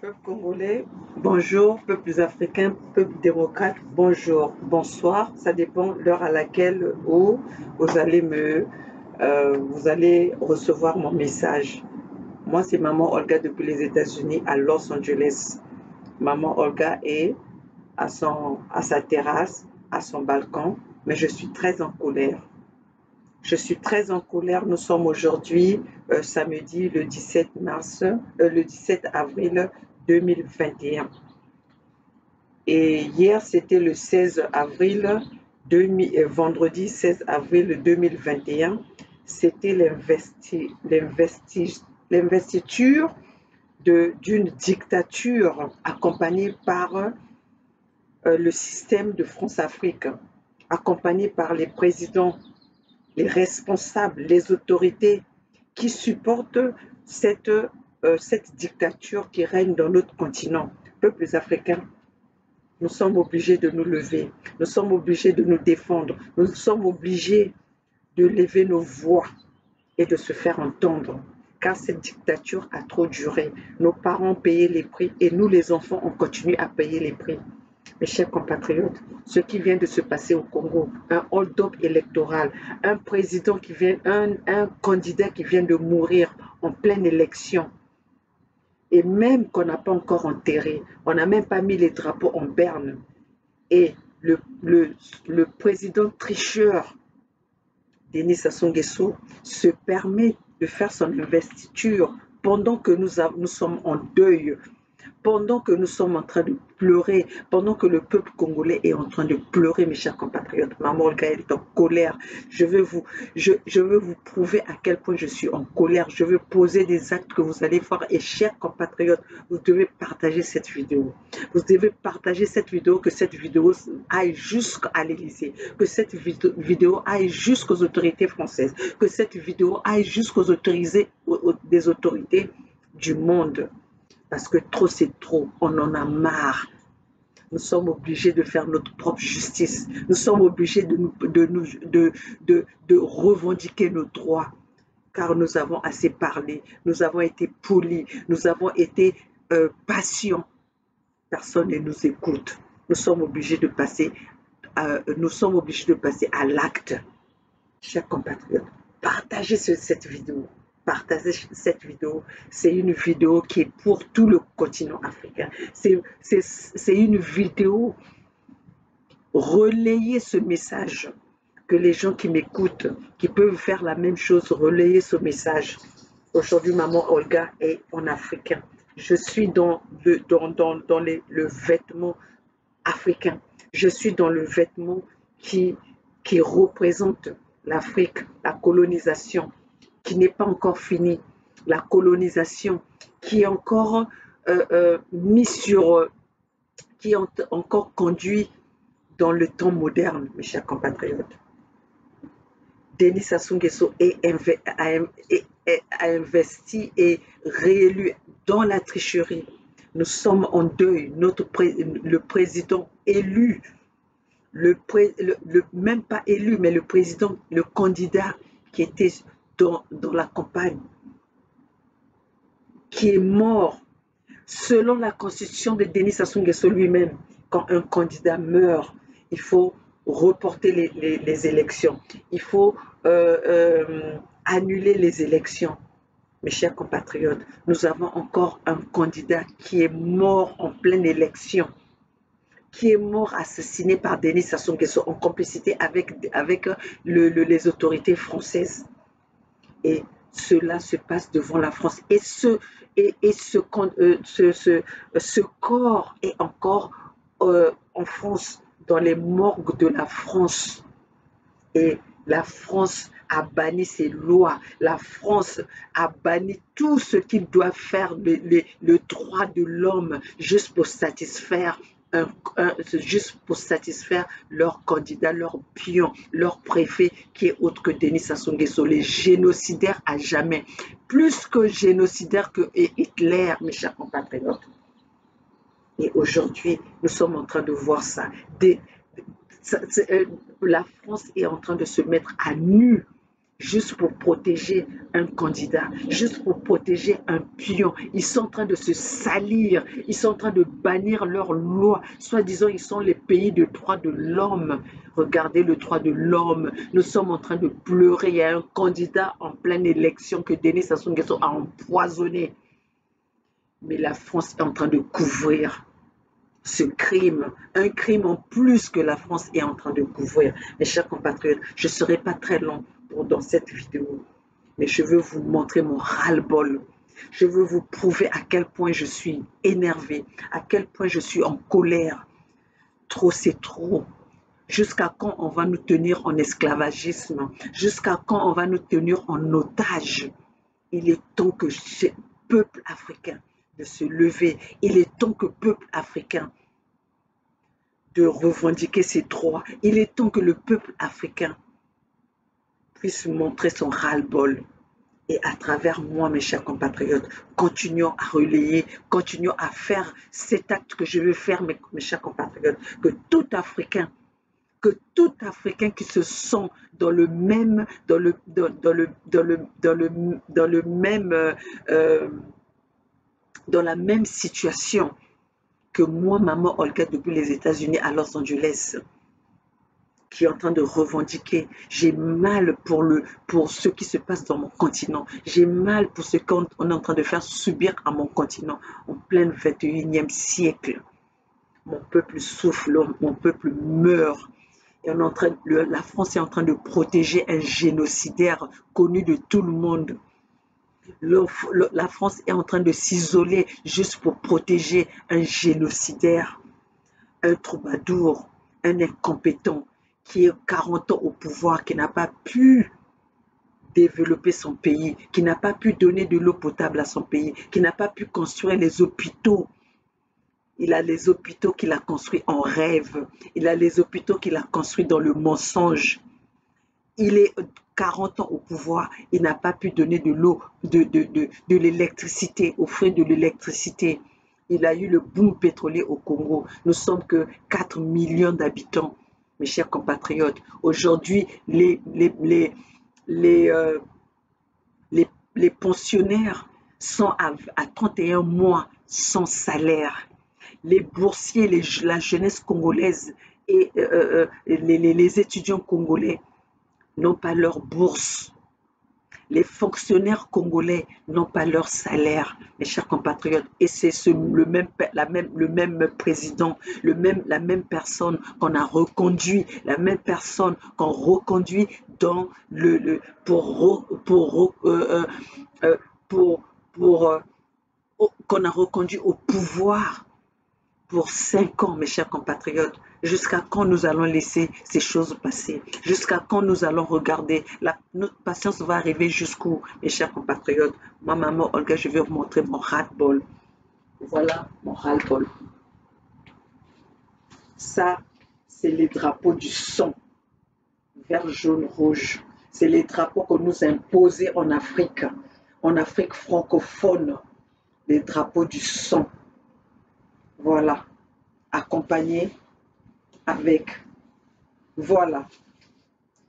Peuple congolais, bonjour. Peuples africains, peuple démocrate, bonjour, bonsoir. Ça dépend l'heure à laquelle vous allez vous allez recevoir mon message. Moi, c'est Maman Olga depuis les États-Unis à Los Angeles. Maman Olga est à sa terrasse, à son balcon, mais je suis très en colère. Je suis très en colère. Nous sommes aujourd'hui samedi le 17 avril 2021. Et hier, c'était le 16 avril, vendredi 16 avril 2021. C'était l'investiture d'une dictature accompagnée par le système de France-Afrique, accompagnée par les présidents, les responsables, les autorités qui supportent cette dictature qui règne dans notre continent. Peuples africains, nous sommes obligés de nous lever, nous sommes obligés de nous défendre, nous sommes obligés de lever nos voix et de se faire entendre, car cette dictature a trop duré. Nos parents ont payé les prix et nous les enfants, on continue à payer les prix. Mes chers compatriotes, ce qui vient de se passer au Congo, un hold-up électoral, un président qui vient, un candidat qui vient de mourir en pleine élection, et même qu'on n'a pas encore enterré, on n'a même pas mis les drapeaux en berne, et le président tricheur, Denis Sassou Nguesso, se permet de faire son investiture pendant que nous sommes en deuil, pendant que nous sommes en train de pleurer, pendant que le peuple congolais est en train de pleurer, mes chers compatriotes. Maman Olga est en colère. Je veux vous prouver à quel point je suis en colère. Je veux poser des actes que vous allez voir. Et chers compatriotes, vous devez partager cette vidéo. Vous devez partager cette vidéo, que cette vidéo aille jusqu'à l'Élysée, que cette vidéo aille jusqu'aux autorités françaises, que cette vidéo aille jusqu'aux autorités du monde. Parce que trop c'est trop, on en a marre. Nous sommes obligés de faire notre propre justice. Nous sommes obligés de revendiquer nos droits. Car nous avons assez parlé, nous avons été polis, nous avons été patients. Personne ne nous écoute. Nous sommes obligés de passer à l'acte. Chers compatriotes, partagez cette vidéo. Partagez cette vidéo. C'est une vidéo qui est pour tout le continent africain. C'est une vidéo. Relayez ce message. Que les gens qui m'écoutent, qui peuvent faire la même chose, relayer ce message. Aujourd'hui, Maman Olga est en africain. Je suis dans le vêtement africain. Je suis dans le vêtement qui représente l'Afrique, la colonisation, qui n'est pas encore finie, la colonisation qui est encore qui est encore conduit dans le temps moderne, mes chers compatriotes. Denis Sassou Nguesso a investi et réélu dans la tricherie. Nous sommes en deuil. Le président élu, même pas élu, mais le président, le candidat qui était dans la campagne, qui est mort. Selon la constitution de Denis Sassou Nguesso lui-même, quand un candidat meurt, il faut reporter les élections. Il faut annuler les élections. Mes chers compatriotes, nous avons encore un candidat qui est mort en pleine élection, qui est mort assassiné par Denis Sassou Nguesso en complicité avec les autorités françaises. Et cela se passe devant la France. Et ce corps est encore en France, dans les morgues de la France. Et la France a banni ses lois. La France a banni tout ce qu'ils doivent faire, le droit de l'homme, juste pour satisfaire leur candidat, leur pion, leur préfet, qui est autre que Denis Sassou Nguesso, les génocidaires à jamais. Plus que génocidaires que Hitler, mes chers compatriotes. Et aujourd'hui, nous sommes en train de voir ça. La France est en train de se mettre à nu. juste pour protéger un candidat, juste pour protéger un pion. Ils sont en train de se salir, ils sont en train de bannir leurs lois. Soi-disant, ils sont les pays de droits de l'homme. Regardez le droit de l'homme. Nous sommes en train de pleurer. Il y a un candidat en pleine élection que Denis Sassou Nguesso a empoisonné. Mais la France est en train de couvrir ce crime, un crime en plus que la France est en train de couvrir. Mes chers compatriotes, je ne serai pas très long dans cette vidéo, mais je veux vous montrer mon ras-le-bol. Je veux vous prouver à quel point je suis énervé, à quel point je suis en colère. Trop, c'est trop. Jusqu'à quand on va nous tenir en esclavagisme? Jusqu'à quand on va nous tenir en otage? Il est temps que le peuple africain de se lever. Il est temps que le peuple africain de revendiquer ses droits. Il est temps que le peuple africain puisse montrer son ras-le-bol. Et à travers moi, mes chers compatriotes, continuons à relayer, continuons à faire cet acte que je veux faire, mes chers compatriotes, que tout Africain qui se sent dans le même, dans la même situation que moi, maman Olga, depuis les États-Unis à Los Angeles, qui est en train de revendiquer. J'ai mal pour ce qui se passe dans mon continent. J'ai mal pour ce qu'on est en train de faire subir à mon continent en plein 21e siècle. Mon peuple souffre, mon peuple meurt. Et la France est en train de protéger un génocidaire connu de tout le monde. La France est en train de s'isoler juste pour protéger un génocidaire, un troubadour, un incompétent qui est 40 ans au pouvoir, qui n'a pas pu développer son pays, qui n'a pas pu donner de l'eau potable à son pays, qui n'a pas pu construire les hôpitaux. Il a les hôpitaux qu'il a construits en rêve. Il a les hôpitaux qu'il a construits dans le mensonge. Il est 40 ans au pouvoir, il n'a pas pu donner de l'eau, de l'électricité, offrir de l'électricité. Il a eu le boom pétrolier au Congo. Nous sommes que 4 millions d'habitants, mes chers compatriotes. Aujourd'hui, les pensionnaires sont à 31 mois sans salaire. Les boursiers, la jeunesse congolaise et les étudiants congolais n'ont pas leur bourse. Les fonctionnaires congolais n'ont pas leur salaire, mes chers compatriotes. Et c'est le même président, la même personne qu'on a reconduit, la même personne qu'on reconduit dans qu'on a reconduit au pouvoir pour 5 ans, mes chers compatriotes. Jusqu'à quand nous allons laisser ces choses passer? Jusqu'à quand nous allons regarder? Notre patience va arriver jusqu'où, mes chers compatriotes? Moi, maman Olga, je vais vous montrer mon ras-le-bol. Voilà mon ras-le-bol. Ça, c'est les drapeaux du sang. Vert, jaune, rouge. C'est les drapeaux qu'on nous a imposés en Afrique francophone. Les drapeaux du sang. Voilà. Accompagné avec, voilà,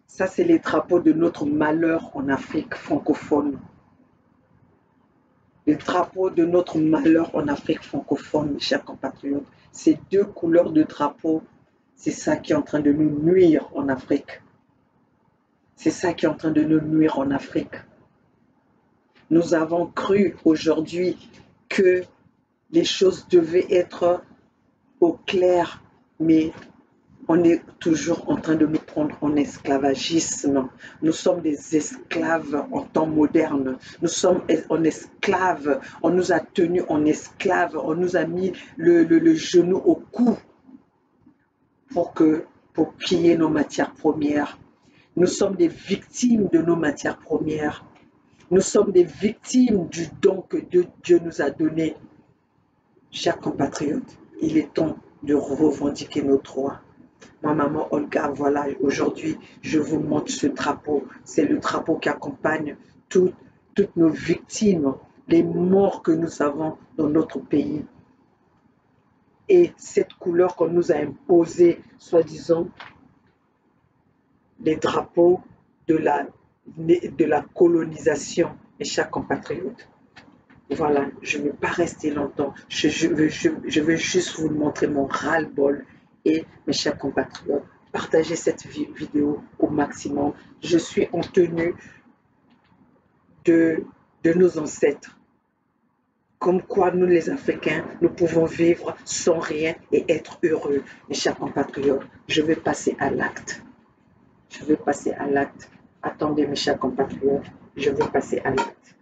ça c'est les drapeaux de notre malheur en Afrique francophone. Les drapeaux de notre malheur en Afrique francophone, mes chers compatriotes. Ces deux couleurs de drapeaux, c'est ça qui est en train de nous nuire en Afrique. C'est ça qui est en train de nous nuire en Afrique. Nous avons cru aujourd'hui que les choses devaient être au clair, mais on est toujours en train de nous prendre en esclavagisme. Nous sommes des esclaves en temps moderne. Nous sommes en esclaves. On nous a tenus en esclaves. On nous a mis le genou au cou pour piller nos matières premières. Nous sommes des victimes de nos matières premières. Nous sommes des victimes du don que Dieu nous a donné. Chers compatriotes, il est temps de revendiquer nos droits. Moi, maman Olga, voilà, aujourd'hui, je vous montre ce drapeau. C'est le drapeau qui accompagne toutes nos victimes, les morts que nous avons dans notre pays. Et cette couleur qu'on nous a imposée, soi-disant, les drapeaux de de la colonisation, mes chers compatriotes. Voilà, je ne veux pas rester longtemps. Je veux juste vous montrer mon ras-le-bol. Et mes chers compatriotes, partagez cette vidéo au maximum. Je suis en tenue de, de nos ancêtres. Comme quoi nous les Africains, nous pouvons vivre sans rien et être heureux. Mes chers compatriotes, je vais passer à l'acte. Je vais passer à l'acte. Attendez, mes chers compatriotes, je vais passer à l'acte.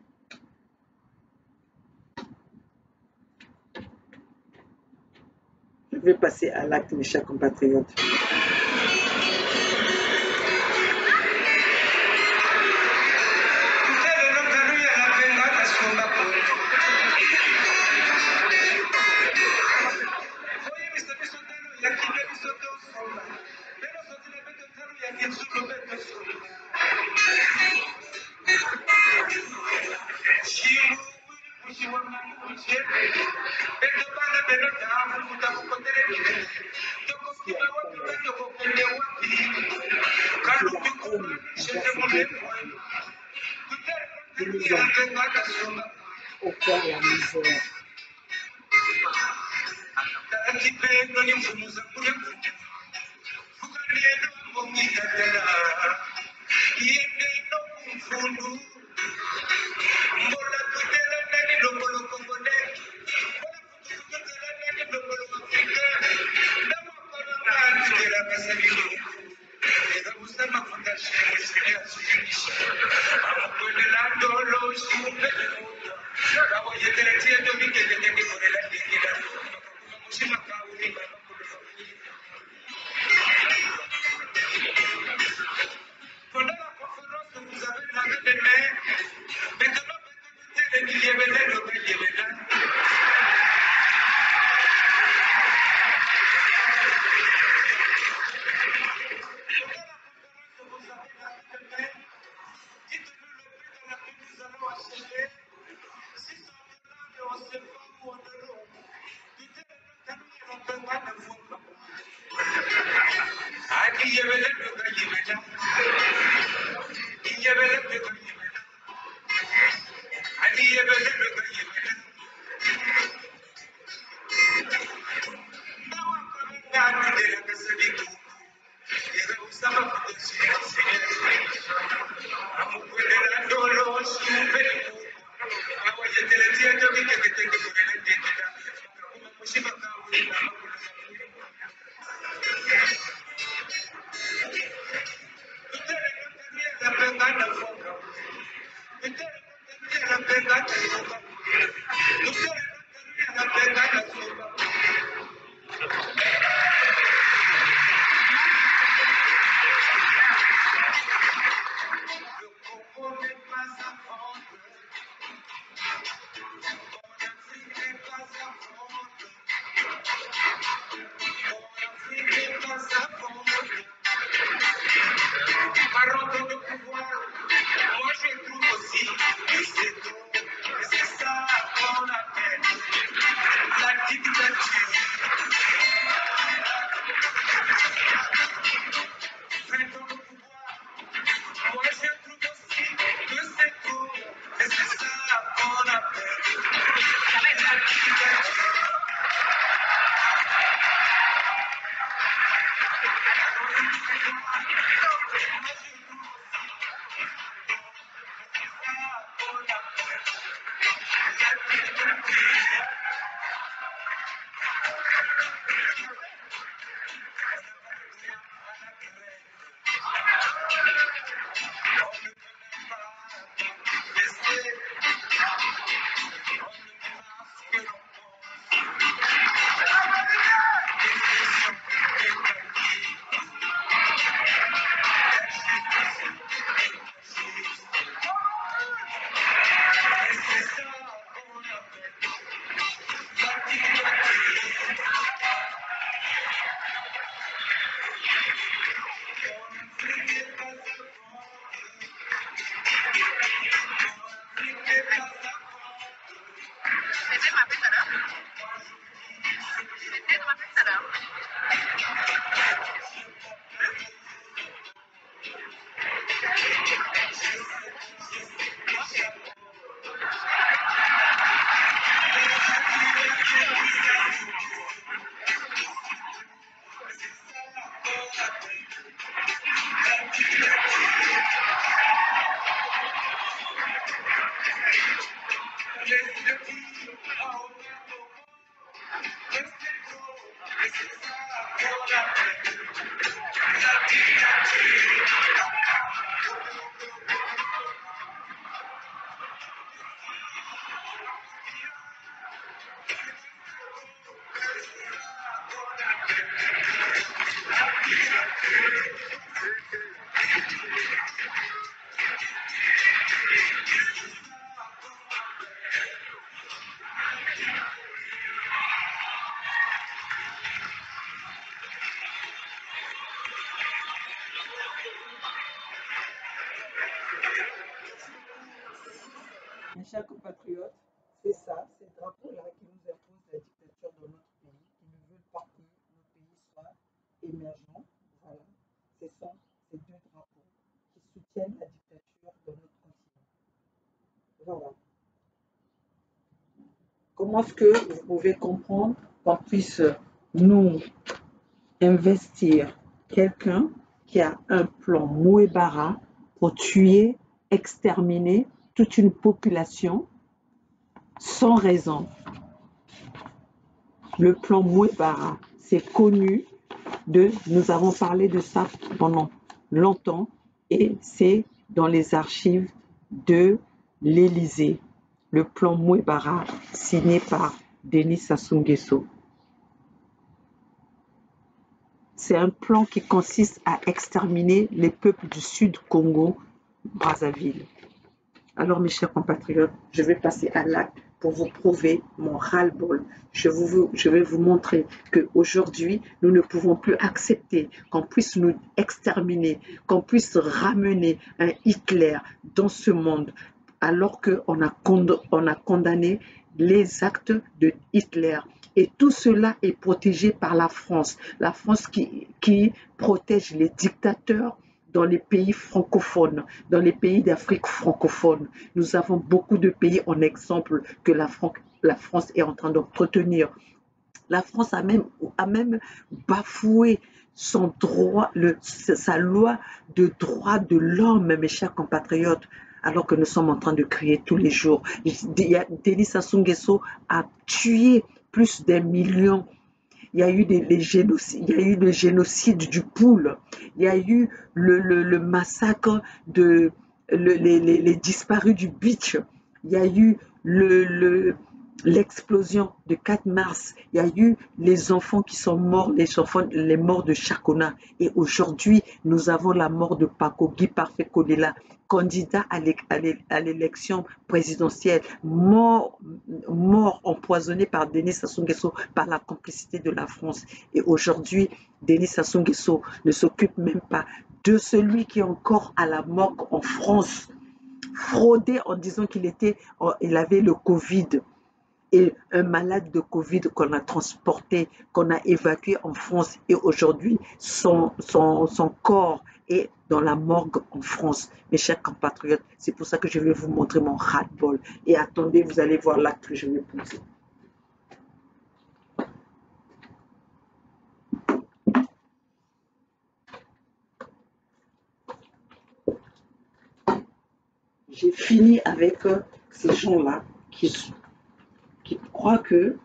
Je vais passer à l'acte, mes chers compatriotes. Au cœur la misère. Mes chers compatriotes, c'est ça, ces drapeaux-là qui nous imposent la dictature dans notre pays, qui ne veulent pas que notre pays soit émergent. Voilà, ce sont ces deux drapeaux qui soutiennent la dictature dans notre continent. Voilà. Comment est-ce que vous pouvez comprendre qu'on puisse nous investir quelqu'un qui a un plan Mouébara pour tuer, exterminer toute une population sans raison? Le plan Mouébara, c'est connu nous avons parlé de ça pendant longtemps et c'est dans les archives de l'Élysée. Le plan Mouébara, signé par Denis Sassou Nguesso. C'est un plan qui consiste à exterminer les peuples du Sud Congo, Brazzaville. Alors mes chers compatriotes, je vais passer à l'acte pour vous prouver mon ras-le-bol. Je vais vous montrer qu'aujourd'hui, nous ne pouvons plus accepter qu'on puisse nous exterminer, qu'on puisse ramener un Hitler dans ce monde, alors qu'on a condamné les actes de Hitler. Et tout cela est protégé par la France qui protège les dictateurs dans les pays francophones, dans les pays d'Afrique francophone. Nous avons beaucoup de pays en exemple que la France est en train d'entretenir. La France a même bafoué son droit, sa loi de droit de l'homme, mes chers compatriotes, alors que nous sommes en train de crier tous les jours. Denis Sassou Nguesso a tué plus d'1 million. Il y a eu le génocide du Poule, il y a eu le massacre les disparus du Beach, il y a eu l'explosion de 4 mars, il y a eu les enfants qui sont morts, les morts de Chakona. Et aujourd'hui, nous avons la mort de Paco Guy Parfait Kolela, candidat à l'élection présidentielle, mort empoisonné par Denis Sassou Nguesso par la complicité de la France. Et aujourd'hui, Denis Sassou Nguesso ne s'occupe même pas de celui qui est encore à la morgue en France, fraudé en disant qu'il avait le Covid. Et un malade de Covid qu'on a transporté, qu'on a évacué en France, et aujourd'hui, son corps est dans la morgue en France. Mes chers compatriotes, c'est pour ça que je vais vous montrer mon ras-le-bol. Et attendez, vous allez voir l'acte que je vais poser. J'ai fini avec ces gens-là qui croient que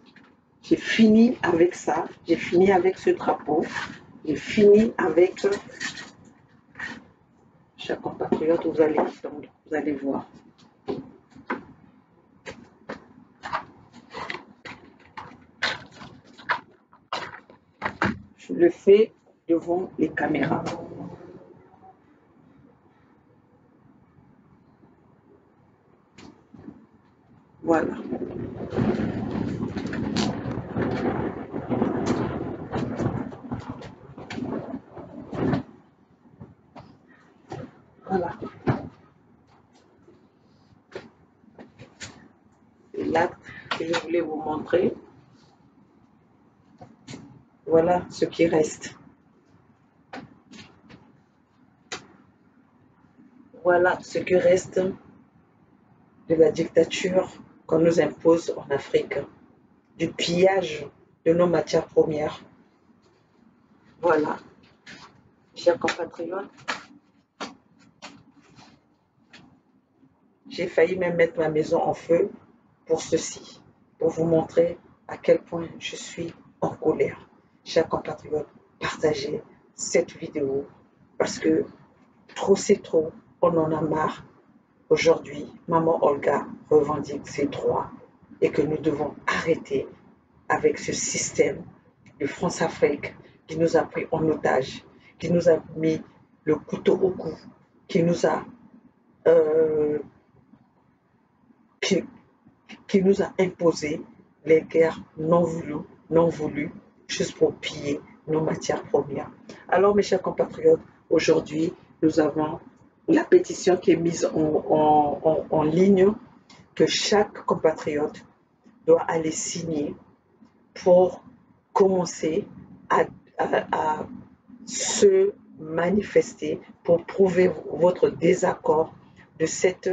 j'ai fini avec ça, j'ai fini avec ce drapeau, j'ai fini avec... Chers compatriotes, vous allez attendre, vous allez voir. Je le fais devant les caméras. Voilà. Voilà. C'est l'acte que je voulais vous montrer. Voilà ce qui reste. Voilà ce qui reste de la dictature qu'on nous impose en Afrique. du pillage de nos matières premières. Voilà, chers compatriotes, j'ai failli même mettre ma maison en feu pour ceci, pour vous montrer à quel point je suis en colère. Chers compatriotes, partagez cette vidéo parce que trop c'est trop, on en a marre. Aujourd'hui, maman Olga revendique ses droits et que nous devons arrêter avec ce système de France-Afrique qui nous a pris en otage, qui nous a mis le couteau au cou, qui nous a, euh, qui, qui nous a imposé les guerres non voulues, juste pour piller nos matières premières. Alors, mes chers compatriotes, aujourd'hui, nous avons la pétition qui est mise en ligne que chaque compatriote doit aller signer pour commencer à se manifester pour prouver votre désaccord de cette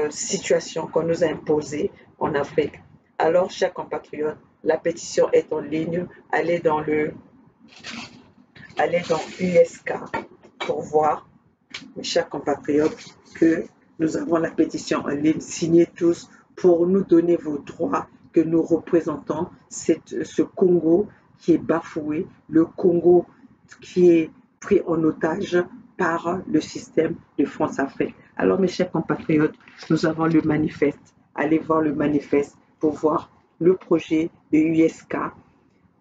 situation qu'on nous a imposée en Afrique. Alors, chers compatriotes, la pétition est en ligne. Allez dans USK pour voir, mes chers compatriotes, que nous avons la pétition en ligne. Signez tous pour nous donner vos droits que nous représentons, ce Congo qui est bafoué, le Congo qui est pris en otage par le système de France-Afrique. Alors, mes chers compatriotes, nous avons le manifeste. Allez voir le manifeste pour voir le projet de USK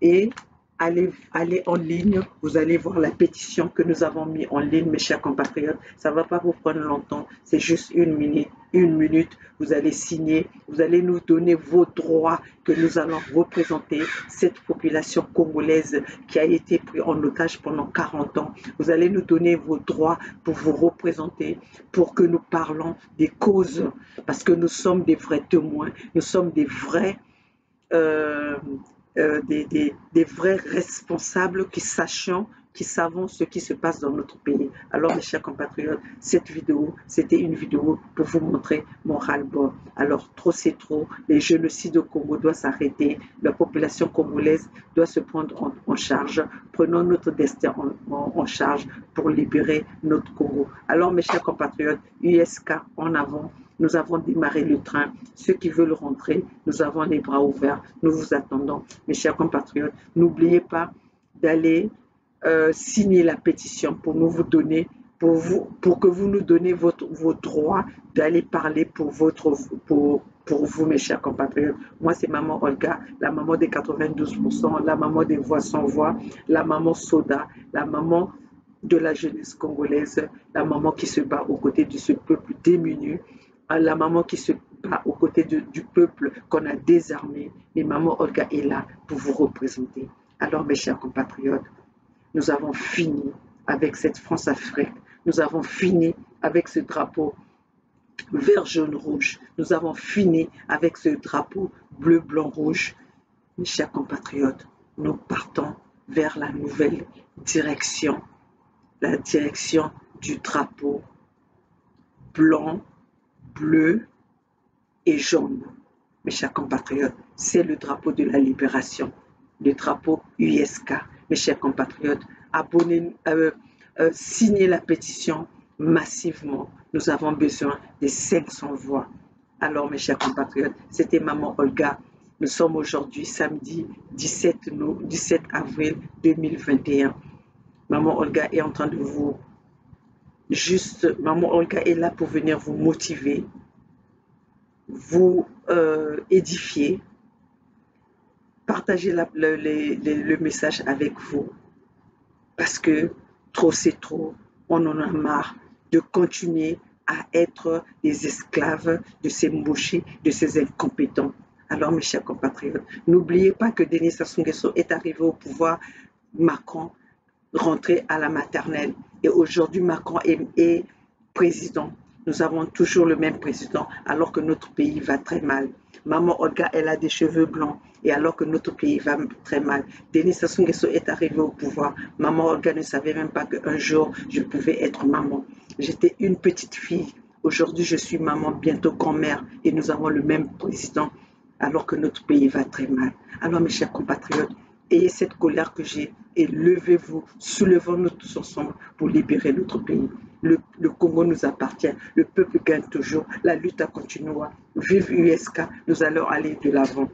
et allez en ligne, vous allez voir la pétition que nous avons mis en ligne, mes chers compatriotes. Ça ne va pas vous prendre longtemps, c'est juste une minute. Vous allez signer, vous allez nous donner vos droits que nous allons représenter cette population congolaise qui a été prise en otage pendant 40 ans. Vous allez nous donner vos droits pour vous représenter, pour que nous parlons des causes, parce que nous sommes des vrais témoins, nous sommes des vrais des vrais responsables qui savons ce qui se passe dans notre pays. Alors, mes chers compatriotes, cette vidéo, c'était une vidéo pour vous montrer mon ras-le-bol. Alors, trop c'est trop, les génocides au Congo doivent s'arrêter, la population congolaise doit se prendre en charge. Prenons notre destin en charge pour libérer notre Congo. Alors, mes chers compatriotes, USK en avant. Nous avons démarré le train. Ceux qui veulent rentrer, nous avons les bras ouverts. Nous vous attendons. Mes chers compatriotes, n'oubliez pas d'aller signer la pétition pour nous vous donner, pour que vous nous donnez vos droits d'aller parler pour vous, mes chers compatriotes. Moi, c'est maman Olga, la maman des 92%, la maman des voix sans voix, la maman Soda, la maman de la jeunesse congolaise, la maman qui se bat aux côtés de ce peuple démuni, la maman qui se bat aux côtés du peuple qu'on a désarmé. Mais maman Olga est là pour vous représenter. Alors, mes chers compatriotes, nous avons fini avec cette France-Afrique. Nous avons fini avec ce drapeau vert, jaune, rouge. Nous avons fini avec ce drapeau bleu, blanc, rouge. Mes chers compatriotes, nous partons vers la nouvelle direction, la direction du drapeau blanc, bleu et jaune. Mes chers compatriotes, c'est le drapeau de la libération, le drapeau USK. Mes chers compatriotes, signez la pétition massivement. Nous avons besoin de 500 voix. Alors, mes chers compatriotes, c'était maman Olga. Nous sommes aujourd'hui samedi 17 avril 2021. Maman Olga est en train de vous... Maman Olga est là pour venir vous motiver, vous édifier, partager le message avec vous. Parce que trop c'est trop, on en a marre de continuer à être des esclaves de ces mouchés, de ces incompétents. Alors, mes chers compatriotes, n'oubliez pas que Denis Sassou Nguesso est arrivé au pouvoir, Macron rentré à la maternelle. Et aujourd'hui, Macron est président. Nous avons toujours le même président alors que notre pays va très mal. Maman Olga, elle a des cheveux blancs et alors que notre pays va très mal. Denis Sassou Nguesso est arrivé au pouvoir. Maman Olga ne savait même pas qu'un jour, je pouvais être maman. J'étais une petite fille. Aujourd'hui, je suis maman, bientôt grand-mère et nous avons le même président. alors que notre pays va très mal. Alors mes chers compatriotes, ayez cette colère que j'ai et levez-vous, soulevons-nous tous ensemble pour libérer notre pays. Le Congo nous appartient, le peuple gagne toujours, la lutte a continué. Vive USK, nous allons aller de l'avant.